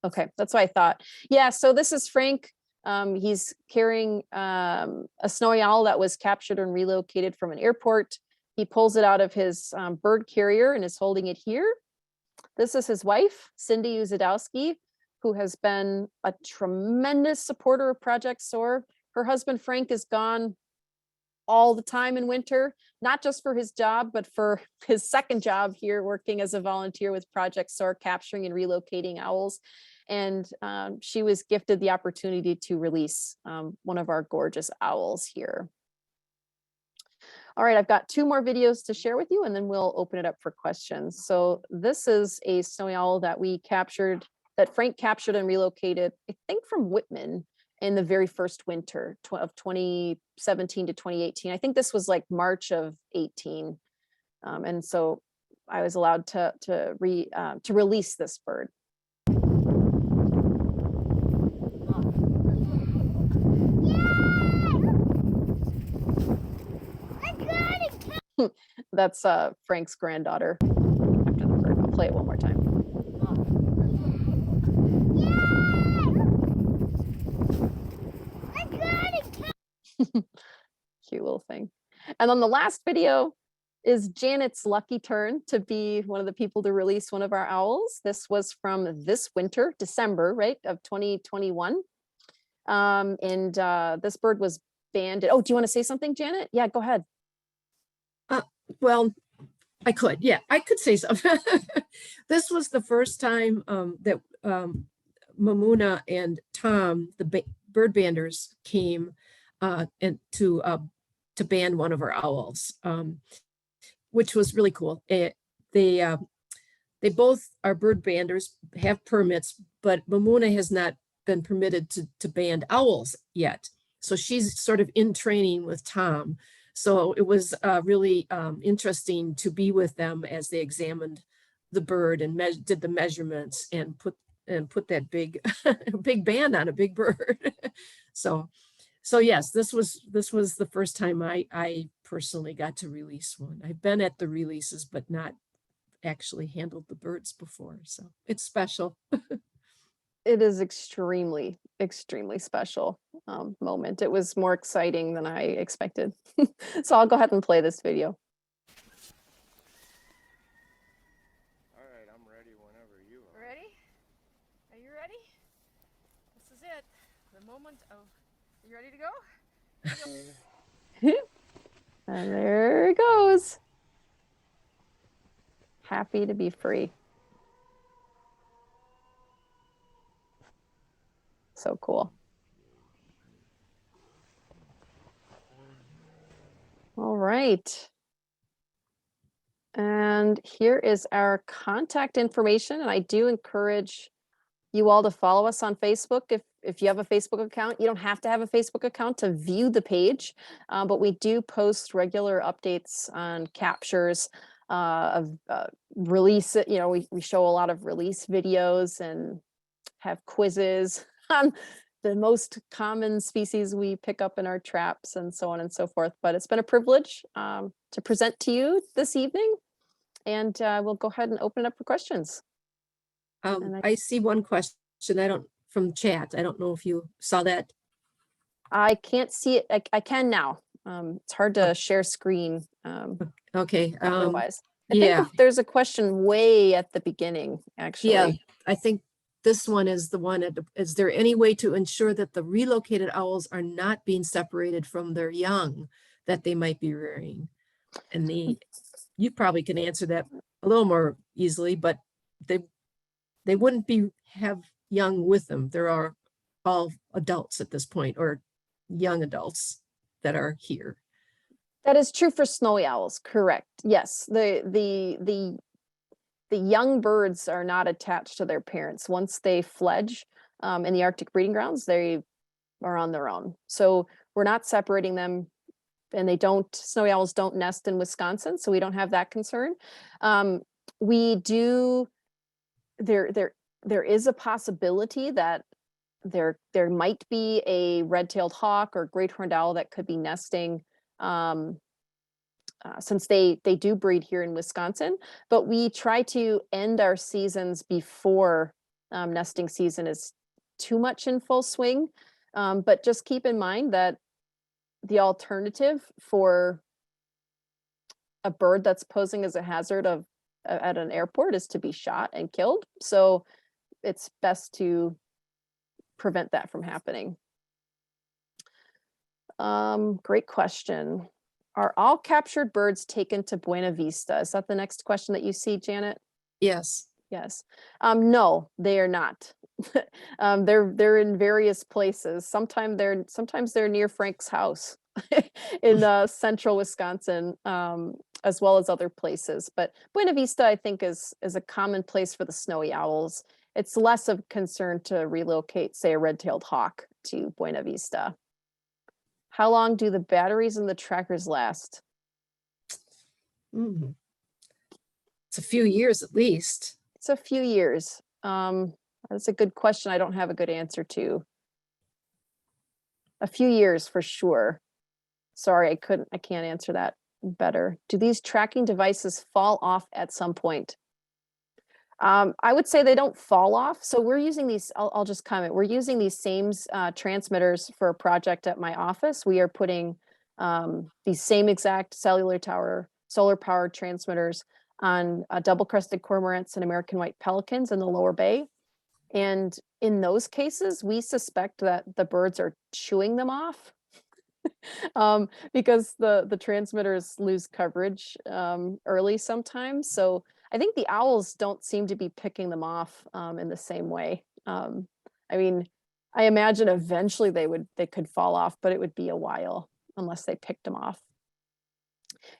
S2: Okay, that's what I thought. Yeah, so this is Frank. He's carrying a snowy owl that was captured and relocated from an airport. He pulls it out of his bird carrier and is holding it here. This is his wife, Cindy Uzadowski, who has been a tremendous supporter of Project SOAR. Her husband, Frank, is gone all the time in winter, not just for his job, but for his second job here, working as a volunteer with Project SOAR, capturing and relocating owls. And she was gifted the opportunity to release one of our gorgeous owls here. All right, I've got 2 more videos to share with you, and then we'll open it up for questions. So this is a snowy owl that we captured, that Frank captured and relocated, I think from Whitman, in the very first winter of 2017 to 2018. I think this was like March of 18. And so I was allowed to release this bird. That's Frank's granddaughter after the bird. I'll play it one more time. Cute little thing. And then the last video is Janet's lucky turn to be one of the people to release one of our owls. This was from this winter, December, right, of 2021. And this bird was banded. Oh, do you want to say something, Janet? Yeah, go ahead.
S1: Well, I could, yeah, I could say something. This was the first time that Mamuna and Tom, the bird banders, came and to band one of our owls, which was really cool. They both are bird banders, have permits, but Mamuna has not been permitted to band owls yet. So she's sort of in training with Tom. So it was really interesting to be with them as they examined the bird and did the measurements and put that big big band on a big bird. So yes, this was the first time I personally got to release one. I've been at the releases, but not actually handled the birds before. So it's special.
S2: It is extremely special moment. It was more exciting than I expected. So I'll go ahead and play this video.
S4: All right, I'm ready whenever you are.
S3: Ready? Are you ready? This is it. The moment of. Are you ready to go?
S2: And there it goes. Happy to be free. So cool. All right. And here is our contact information. And I do encourage you all to follow us on Facebook. If you have a Facebook account, you don't have to have a Facebook account to view the page, but we do post regular updates on captures of release. You know, we show a lot of release videos and have quizzes on the most common species we pick up in our traps and so on and so forth. But it's been a privilege to present to you this evening, and we'll go ahead and open it up for questions.
S1: I see one question. From chat. I don't know if you saw that.
S2: I can't see it. I can now. It's hard to share screen.
S1: Okay.
S2: Otherwise, I
S1: yeah.
S2: think there's a question way at the beginning, actually.
S1: Yeah, I think this one is the one. Is there any way to ensure that the relocated owls are not being separated from their young that they might be rearing? And you probably can answer that a little more easily, but they wouldn't have young with them. There are all adults at this point, or young adults that are here.
S2: That is true for snowy owls, correct? Yes, the young birds are not attached to their parents. Once they fledge in the Arctic breeding grounds, they are on their own. So we're not separating them, and snowy owls don't nest in Wisconsin, so we don't have that concern. We do. There is a possibility that there might be a red-tailed hawk or great horned owl that could be nesting, since they do breed here in Wisconsin. But we try to end our seasons before nesting season is too much in full swing. But just keep in mind that the alternative for a bird that's posing as a hazard at an airport is to be shot and killed. So it's best to prevent that from happening. Great question. Are all captured birds taken to Buena Vista? Is that the next question that you see, Janet?
S1: Yes.
S2: Yes. No, they are not. They're in various places. Sometimes they're near Frank's house in central Wisconsin, as well as other places. But Buena Vista, I think, is a common place for the snowy owls. It's less of concern to relocate, say, a red-tailed hawk to Buena Vista. How long do the batteries and the trackers last?
S1: It's a few years at least.
S2: It's a few years. That's a good question. I don't have a good answer to. A few years for sure. Sorry, I can't answer that better. Do these tracking devices fall off at some point? I would say they don't fall off. So we're using these, I'll just comment. We're using these same transmitters for a project at my office. We are putting these same exact cellular tower, solar powered transmitters on double-crested cormorants and American white pelicans in the lower bay. And in those cases, we suspect that the birds are chewing them off. because the transmitters lose coverage early sometimes. So I think the owls don't seem to be picking them off in the same way. I mean, I imagine eventually they could fall off, but it would be a while unless they picked them off.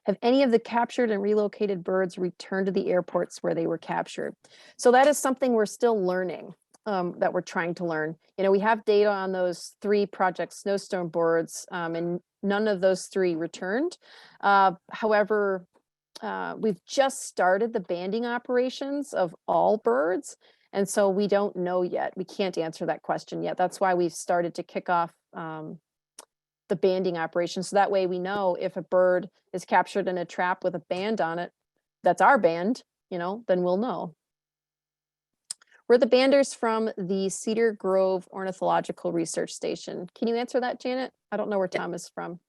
S2: Have any of the captured and relocated birds returned to the airports where they were captured? So that is something we're still learning, that we're trying to learn. You know, we have data on those 3 Project SNOWstorm birds, and none of those 3 returned. However, we've just started the banding operations of all birds, and so we don't know yet. We can't answer that question yet. That's why we've started to kick off the banding operation. So that way we know if a bird is captured in a trap with a band on it, that's our band, you know, then we'll know. We're the banders from the Cedar Grove Ornithological Research Station. Can you answer that, Janet? I don't know where Tom is from.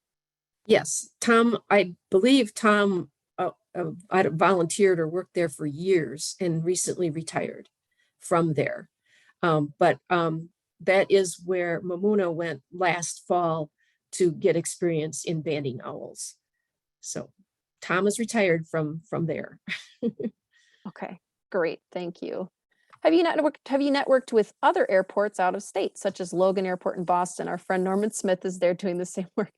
S1: Yes, Tom, I believe Tom I volunteered or worked there for years and recently retired from there. But that is where Mamuna went last fall to get experience in banding owls. So Tom is retired from there.
S2: Okay, great, thank you. Have you networked with other airports out of state, such as Logan Airport in Boston? Our friend Norman Smith is there doing the same work.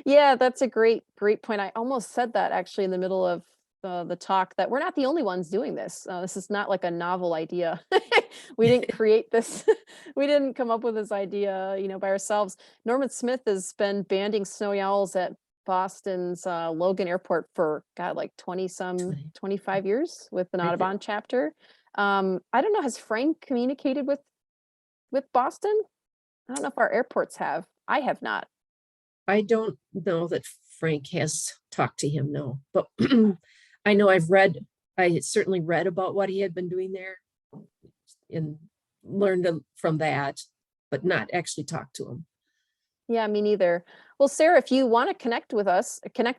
S2: Yeah, that's a great point. I almost said that actually in the middle of the talk, that we're not the only ones doing this. This is not like a novel idea. We didn't create this. We didn't come up with this idea, you know, by ourselves. Norman Smith has been banding snowy owls at Boston's Logan Airport for, God, like 25 years with an Audubon chapter. I don't know, has Frank communicated with Boston? I don't know if our airports have. I have not.
S1: I don't know that Frank has talked to him, no, but I know I had certainly read about what he had been doing there and learned from that, but not actually talked to him.
S2: Yeah, me neither. Well, Sarah, if you want to connect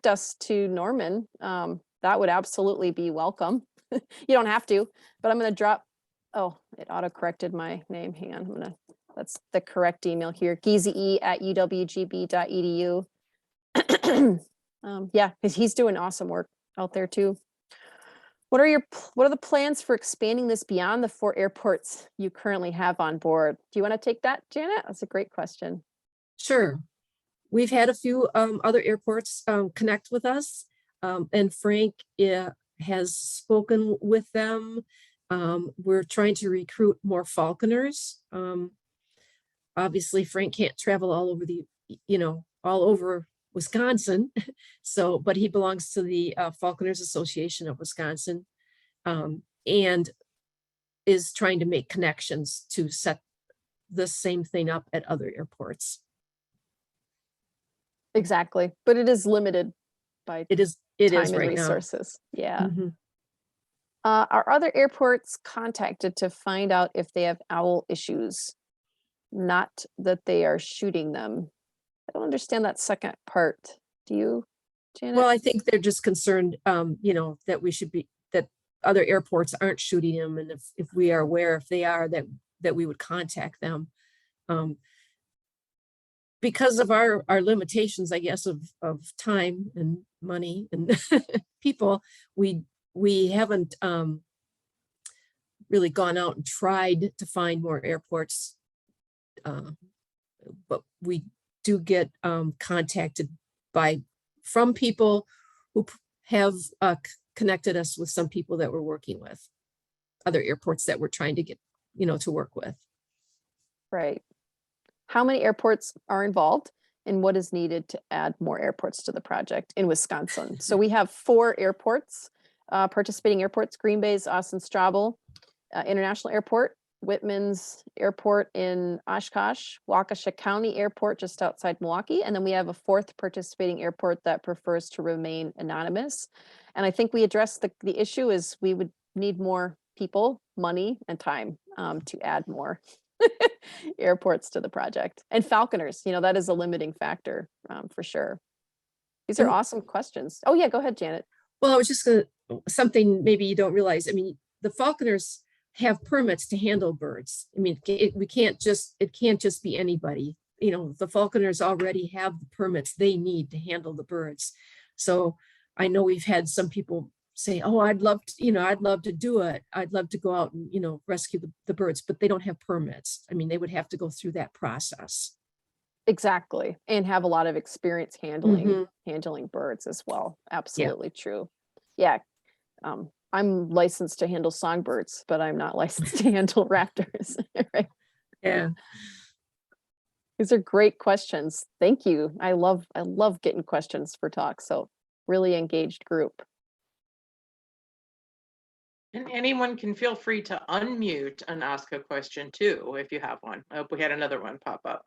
S2: us to Norman, that would absolutely be welcome. You don't have to, but I'm going to drop, oh, it auto-corrected my name. Hang on, that's the correct email here, giese@uwgb.edu. Yeah, he's doing awesome work out there too. What are the plans for expanding this beyond the 4 airports you currently have on board? Do you want to take that, Janet? That's a great question.
S1: Sure. We've had a few other airports connect with us, and Frank has spoken with them. We're trying to recruit more falconers. Obviously, Frank can't travel all over Wisconsin. So, but he belongs to the Falconers Association of Wisconsin, and is trying to make connections to set the same thing up at other airports.
S2: Exactly, but it is limited by
S1: It is
S2: time and
S1: right
S2: resources.
S1: now.
S2: Yeah.
S1: Mhm.
S2: Are other airports contacted to find out if they have owl issues? Not that they are shooting them. I don't understand that second part. Do you, Janet?
S1: Well, I think they're just concerned, that that other airports aren't shooting them, and if we are aware, if they are, that we would contact them. Because of our limitations, I guess, of time and money and people, we haven't really gone out and tried to find more airports, but we do get contacted from people who have connected us with some people that we're working with, other airports that we're trying to get, to work with.
S2: Right. How many airports are involved, and what is needed to add more airports to the project in Wisconsin? So we have 4 airports, participating airports: Green Bay's Austin Straubel International Airport, Whitman's Airport in Oshkosh, Waukesha County Airport just outside Milwaukee, and then we have a 4th participating airport that prefers to remain anonymous. And I think we addressed the issue is we would need more people, money, and time to add more airports to the project. And falconers, that is a limiting factor for sure. These are awesome questions. Oh yeah, go ahead, Janet.
S1: Well, I was just something maybe you don't realize. I mean, the falconers have permits to handle birds. I mean, it can't just be anybody the falconers already have the permits they need to handle the birds. So I know we've had some people say, oh, I'd love to do it. I'd love to go out and, rescue the birds, but they don't have permits. I mean, they would have to go through that process.
S2: Exactly. And have a lot of experience handling birds as well. Absolutely true. Yeah. I'm licensed to handle songbirds, but I'm not licensed to handle raptors. Right.
S1: Yeah.
S2: These are great questions. Thank you. I love getting questions for talks. So really engaged group.
S5: And anyone can feel free to unmute and ask a question too, if you have one. I hope we had another one pop up.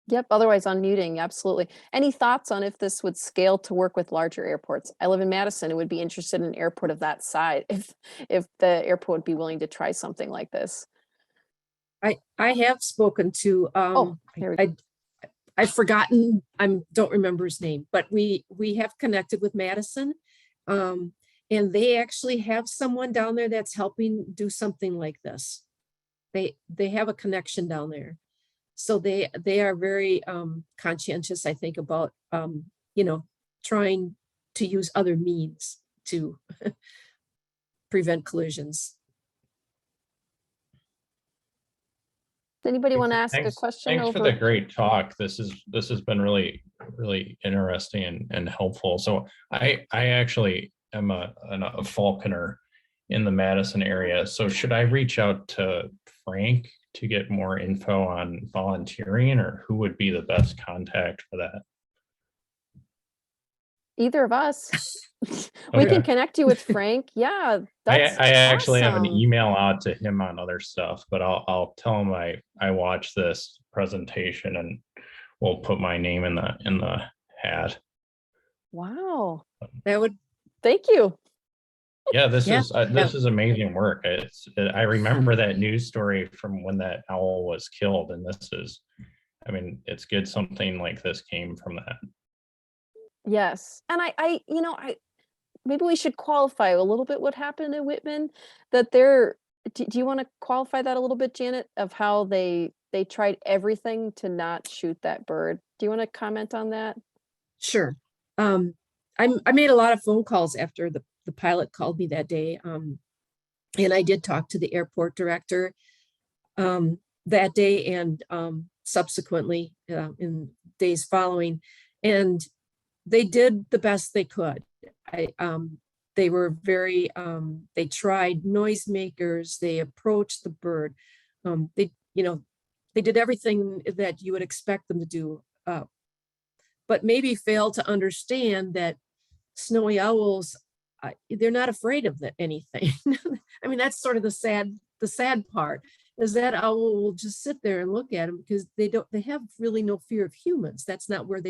S2: Yep. Otherwise, unmuting. Absolutely. Any thoughts on if this would scale to work with larger airports? I live in Madison and would be interested in an airport of that size if the airport would be willing to try something like this.
S1: I have spoken to,
S2: there we go.
S1: I've forgotten, don't remember his name, but we have connected with Madison. And they actually have someone down there that's helping do something like this. They have a connection down there. So they are very conscientious, I think, about, trying to use other means to prevent collisions.
S2: Does anybody want to ask a question?
S6: Thanks for the great talk. This has been really, really interesting and helpful. So I actually am a falconer in the Madison area. So should I reach out to Frank to get more info on volunteering, or who would be the best contact for that?
S2: Either of us. We can connect you with Frank. Yeah,
S6: I actually have an
S2: awesome.
S6: email out to him on other stuff, but I'll tell him I watched this presentation and we'll put my name in the hat.
S2: Wow.
S1: That would.
S2: Thank you.
S6: Yeah, this is amazing work. I remember that news story from when that owl was killed, and it's good something like this came from that.
S2: Yes. And I maybe we should qualify a little bit what happened in Whitman, that do you want to qualify that a little bit, Janet, of how they tried everything to not shoot that bird? Do you want to comment on that?
S1: Sure. I made a lot of phone calls after the pilot called me that day. And I did talk to the airport director that day and subsequently in days following. And they did the best they could. They were very, they tried noisemakers, they approached the bird. They did everything that you would expect them to do, but maybe failed to understand that snowy owls, they're not afraid of anything. I mean, that's sort of the sad part is that owl will just sit there and look at them because they have really no fear of humans. That's not where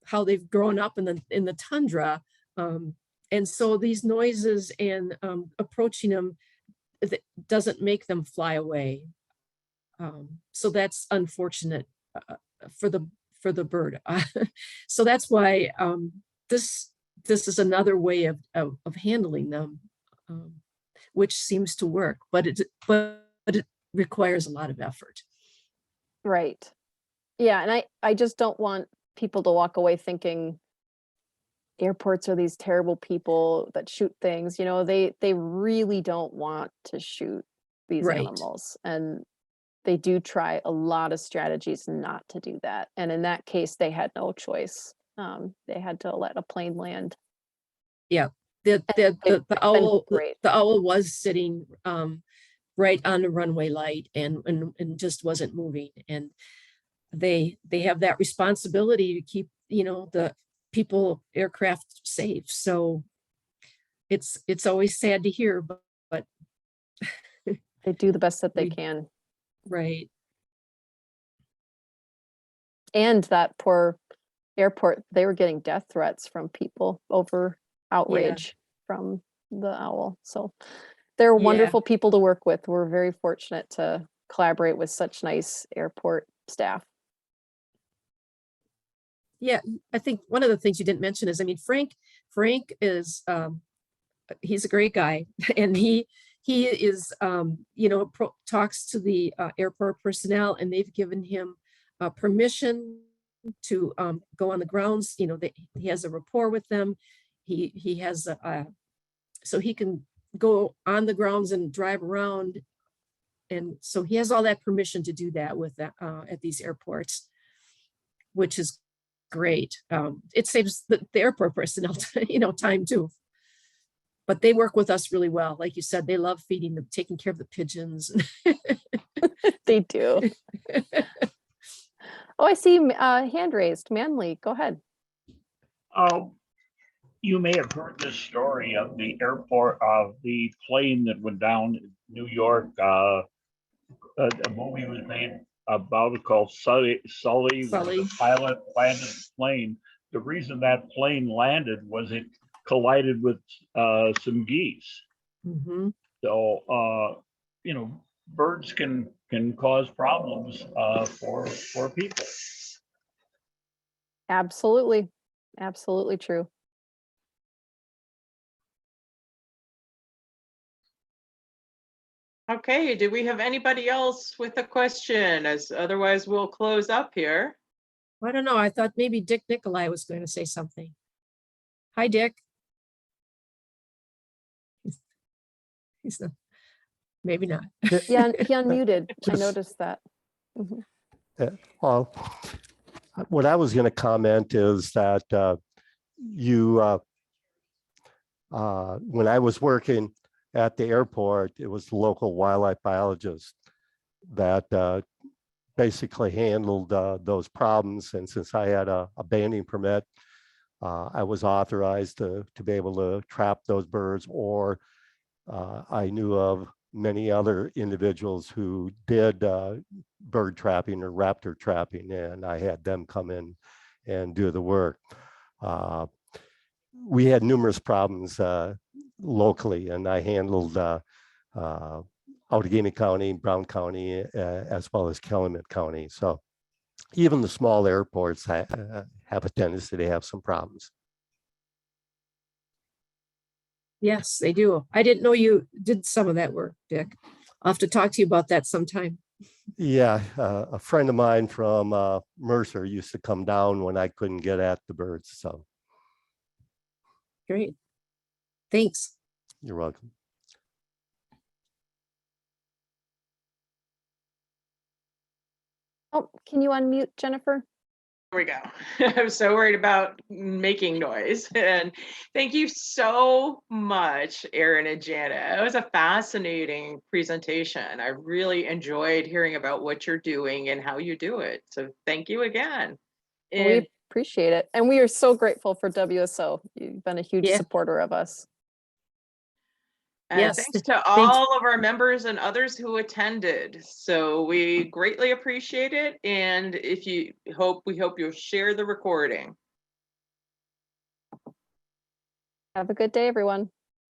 S1: how they've grown up in the tundra. And so these noises and approaching them doesn't make them fly away. So that's unfortunate for the bird. So that's why this is another way of handling them, which seems to work, but it requires a lot of effort.
S2: Right. Yeah, and I just don't want people to walk away thinking airports are these terrible people that shoot things. They really don't want to shoot these animals, and they do try a lot of strategies not to do that. And in that case, they had no choice. They had to let a plane land.
S1: Yeah, the owl was sitting right on the runway light and just wasn't moving. And they have that responsibility to keep the aircraft safe. So it's always sad to hear, but
S2: they do the best that they can.
S1: Right.
S2: And that poor airport, they were getting death threats from people over outrage from the owl. So they're wonderful people to work with. We're very fortunate to collaborate with such nice airport staff.
S1: Yeah, I think one of the things you didn't mention is, Frank is, he's a great guy, and he is, talks to the airport personnel, and they've given him permission to go on the grounds. You know, he has a rapport with them. He has so he can go on the grounds and drive around. And so he has all that permission to do that with that at these airports, which is great. It saves the airport personnel, time too. But they work with us really well. Like you said, they love feeding them, taking care of the pigeons.
S2: They do. Oh, I see hand raised. Manley, go ahead.
S7: You may have heard this story of the airport, of the plane that went down in New York. A movie was made about it called Sully, where the pilot landed the plane. The reason that plane landed was it collided with some geese.
S1: Mm-hmm.
S7: So, birds can cause problems for people.
S2: Absolutely. Absolutely true.
S5: Okay, do we have anybody else with a question? As otherwise we'll close up here.
S1: I don't know. I thought maybe Dick Nikolai was going to say something. Hi, Dick. He's not, maybe not.
S2: Yeah, he unmuted. I noticed that. Mhm.
S8: Well, what I was going to comment is that when I was working at the airport, it was the local wildlife biologist that basically handled those problems. And since I had a banding permit, I was authorized to be able to trap those birds, or I knew of many other individuals who did bird trapping or raptor trapping, and I had them come in and do the work. We had numerous problems locally, and I handled Outagamie County, Brown County, as well as Calumet County. So even the small airports have a tendency to have some problems.
S1: Yes, they do. I didn't know you did some of that work, Dick. I'll have to talk to you about that sometime.
S8: Yeah, a friend of mine from Mercer used to come down when I couldn't get at the birds. So
S1: Great. Thanks.
S8: you're welcome.
S2: Oh, can you unmute, Jennifer?
S5: There we go. I'm so worried about making noise. And thank you so much, Erin and Janet. It was a fascinating presentation. I really enjoyed hearing about what you're doing and how you do it. So thank you again. And,
S2: We appreciate it. And we are so grateful for WSO. You've been a huge
S1: Yeah.
S2: supporter of us.
S5: and
S1: Yes,
S5: thanks to all of our members and others who attended. So we greatly appreciate it. And we hope you'll share the recording.
S2: Have a good day, everyone.